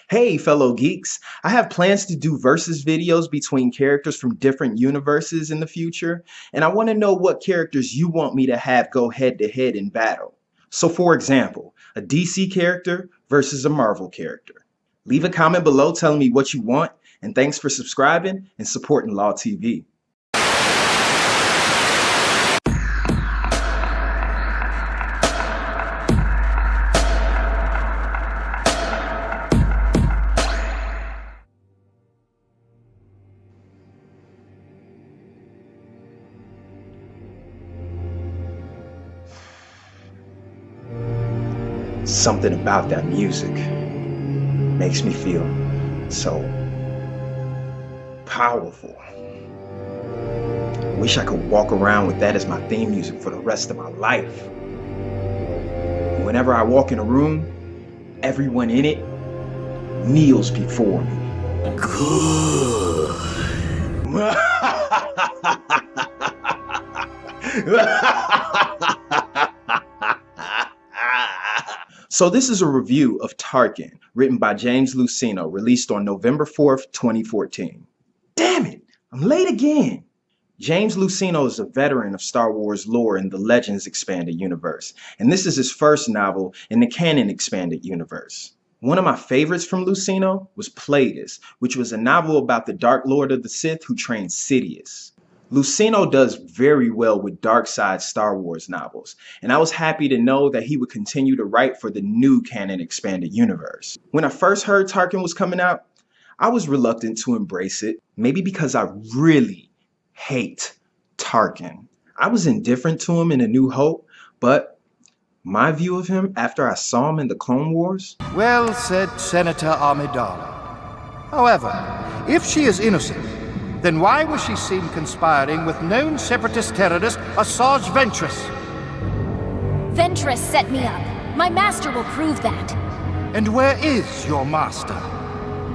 Hey, fellow geeks. I have plans to do versus videos between characters from different universes in the future, and I want to know what characters you want me to have go head to head in battle. So for example, a DC character versus a Marvel character. Leave a comment below telling me what you want, and thanks for subscribing and supporting Law TV. Something about that music makes me feel so powerful. I wish I could walk around with that as my theme music for the rest of my life. And whenever I walk in a room, everyone in it kneels before me. Good. So this is a review of Tarkin, written by James Luceno, released on November 4th, 2014. Damn it, I'm late again. James Luceno is a veteran of Star Wars lore in the Legends Expanded Universe, and this is his first novel in the Canon Expanded Universe. One of my favorites from Luceno was Plagueis, which was a novel about the Dark Lord of the Sith who trained Sidious. Luceno does very well with dark side Star Wars novels, and I was happy to know that he would continue to write for the new Canon Expanded Universe. When I first heard Tarkin was coming out, I was reluctant to embrace it, maybe because I really hate Tarkin. I was indifferent to him in A New Hope, but my view of him after I saw him in the Clone Wars? Well said, Senator Amidala. However, if she is innocent, then why was she seen conspiring with known separatist terrorist Asajj Ventress? Ventress set me up. My master will prove that. And where is your master?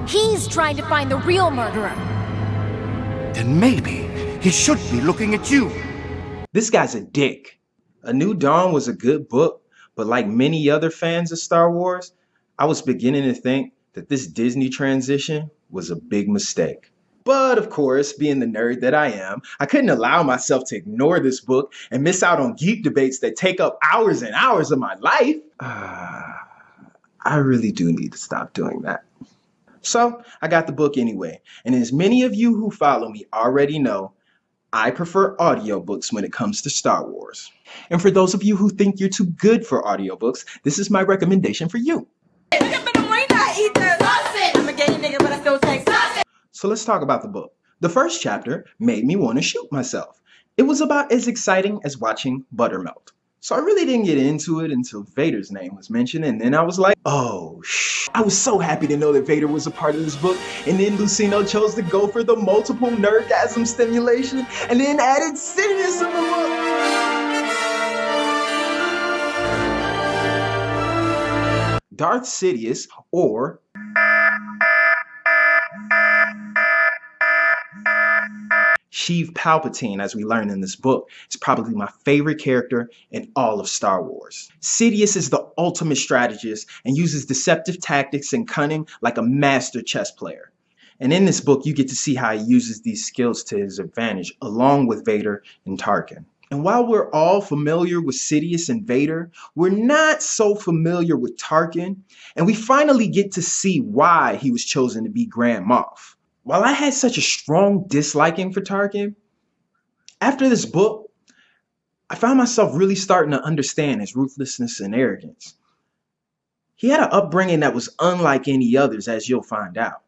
He's trying to find the real murderer. Then maybe he should be looking at you. This guy's a dick. A New Dawn was a good book, but like many other fans of Star Wars, I was beginning to think that this Disney transition was a big mistake. But of course, being the nerd that I am, I couldn't allow myself to ignore this book and miss out on geek debates that take up hours and hours of my life. I really do need to stop doing that. So I got the book anyway, and as many of you who follow me already know, I prefer audiobooks when it comes to Star Wars. And for those of you who think you're too good for audiobooks, this is my recommendation for you. So let's talk about the book. The first chapter made me want to shoot myself. It was about as exciting as watching butter melt. So I really didn't get into it until Vader's name was mentioned, and then I was like, oh, I was so happy to know that Vader was a part of this book, and then Luceno chose to go for the multiple nerdgasm stimulation, and then added Sidious in the book. Darth Sidious, or Sheev Palpatine, as we learn in this book, is probably my favorite character in all of Star Wars. Sidious is the ultimate strategist and uses deceptive tactics and cunning like a master chess player. And in this book, you get to see how he uses these skills to his advantage, along with Vader and Tarkin. And while we're all familiar with Sidious and Vader, we're not so familiar with Tarkin, and we finally get to see why he was chosen to be Grand Moff. While I had such a strong disliking for Tarkin, after this book, I found myself really starting to understand his ruthlessness and arrogance. He had an upbringing that was unlike any others, as you'll find out.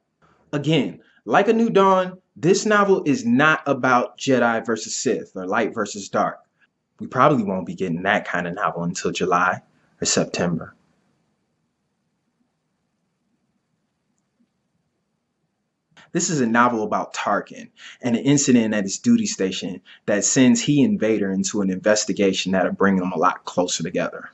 Again, like A New Dawn, this novel is not about Jedi versus Sith or light versus dark. We probably won't be getting that kind of novel until July or September. This is a novel about Tarkin and an incident at his duty station that sends he and Vader into an investigation that'll bring them a lot closer together.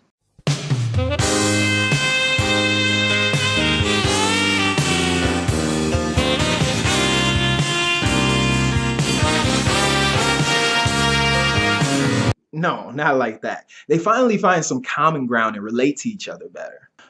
No, not like that. They finally find some common ground and relate to each other better.